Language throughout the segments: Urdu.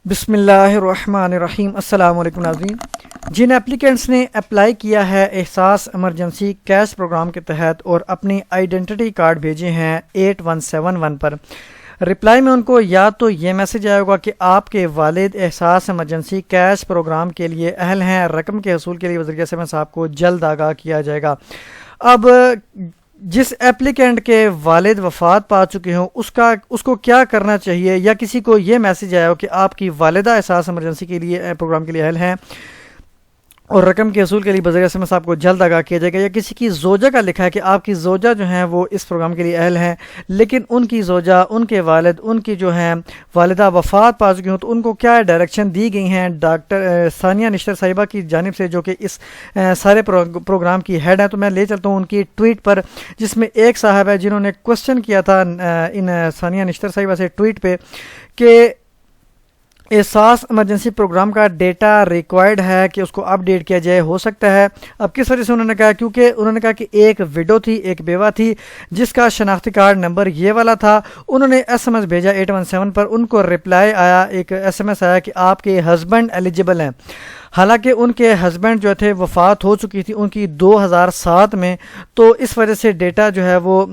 بسم اللہ الرحمن الرحیم۔ السلام علیکم ناظرین، جن اپلیکینٹس نے اپلائی کیا ہے احساس ایمرجنسی کیش پروگرام کے تحت اور اپنی آئیڈینٹی کارڈ بھیجے ہیں 8171 پر، رپلائی میں ان کو یا تو یہ میسج آئے گا کہ آپ کے والد احساس ایمرجنسی کیش پروگرام کے لیے اہل ہیں، رقم کے حصول کے لیے وزیر اعظم صاحب کو جلد آگاہ کیا جائے گا۔ اب جس ایپلیکینٹ کے والد وفات پا چکے ہوں اس کو کیا کرنا چاہیے، یا کسی کو یہ میسج آیا ہو کہ آپ کی والدہ احساس ایمرجنسی کے لیے پروگرام کے لیے اہل ہیں اور رقم کے حصول کے لیے وزیر اعظم صاحب کو جلد آگاہ کیا جائے گا، یا کسی کی زوجہ کا لکھا ہے کہ آپ کی زوجہ جو ہیں وہ اس پروگرام کے لیے اہل ہیں لیکن ان کی زوجہ، ان کے والد، ان کی جو ہیں والدہ وفات پا چکی ہوں، تو ان کو کیا ڈائریکشن دی گئی ہیں ڈاکٹر ثانیہ نشتر صاحبہ کی جانب سے، جو کہ اس سارے پروگرام کی ہیڈ ہیں۔ تو میں لے چلتا ہوں ان کی ٹویٹ پر، جس میں ایک صاحب ہے جنہوں نے کوسچن کیا تھا ان ثانیہ نشتر صاحبہ سے ٹویٹ پہ کہ احساس ایمرجنسی پروگرام کا ڈیٹا ریکوائرڈ ہے کہ اس کو اپ ڈیٹ کیا جائے، ہو سکتا ہے۔ اب کس وجہ سے انہوں نے کہا، کیونکہ انہوں نے کہا کہ ایک وڈو تھی، ایک بیوہ تھی جس کا شناختی کارڈ نمبر یہ والا تھا، انہوں نے ایس ایم ایس بھیجا 817 پر، ان کو رپلائی آیا، ایک ایس ایم ایس آیا کہ آپ کے ہسبینڈ ایلیجیبل ہیں، حالانکہ ان کے ہسبینڈ جو تھے وفات ہو چکی تھی ان کی 2007 میں، تو اس وجہ سے ڈیٹا جو ہے وہ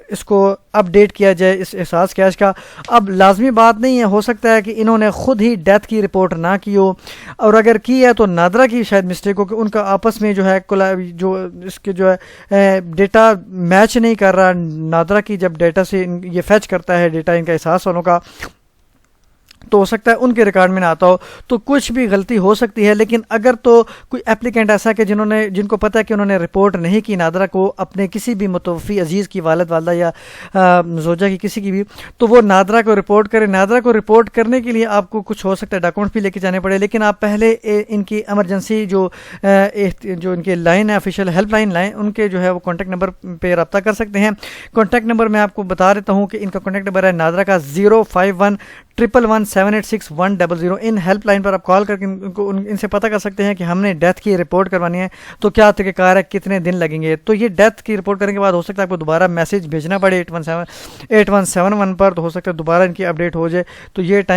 اس کو اپ ڈیٹ کیا جائے اس احساس کیش کا۔ اب لازمی بات نہیں ہے، ہو سکتا ہے کہ انہوں نے خود ہی ڈیتھ کی رپورٹ نہ کی ہو، اور اگر کی ہے تو نادرا کی شاید مسٹیک ہو کہ ان کا آپس میں جو ہے جو اس کے جو ہے ڈیٹا میچ نہیں کر رہا۔ نادرا کی جب ڈیٹا سے یہ فیچ کرتا ہے ڈیٹا ان کا احساس والوں کا، تو ہو سکتا ہے ان کے ریکارڈ میں نہ آتا ہو، تو کچھ بھی غلطی ہو سکتی ہے۔ لیکن اگر تو کوئی اپلیکینٹ ایسا کہ جن کو پتہ ہے کہ انہوں نے رپورٹ نہیں کی نادرا کو اپنے کسی بھی متوفی عزیز کی، والد والدہ یا زوجہ کی کسی کی بھی، تو وہ نادرا کو رپورٹ کرے۔ نادرا کو رپورٹ کرنے کے لیے آپ کو کچھ ہو سکتا ہے ڈاکومنٹ بھی لے کے جانے پڑے، لیکن آپ پہلے ان کی ایمرجنسی جو ان کے لائن ہے، آفیشیل ہیلپ لائن لائن، ان کے جو ہے وہ کانٹیکٹ نمبر پہ رابطہ کر سکتے ہیں۔ کانٹیکٹ نمبر میں آپ کو بتا دیتا ہوں کہ ان کا کانٹیکٹ نمبر ہے نادرا کا 05111786100۔ ان ہیلپ لائن پر آپ کال کر کے ان سے پتہ کر سکتے ہیں کہ ہم نے ڈیتھ کی رپورٹ کروانی ہے، تو کیا طریقہ کار ہے، کتنے دن لگیں گے۔ تو یہ ڈیتھ کی رپورٹ کرنے کے بعد ہو سکتا ہے آپ کو دوبارہ میسج بھیجنا پڑے 8171 پر، تو ہو سکتا ہے دوبارہ ان کی اپڈیٹ ہو جائے، تو یہ ٹائم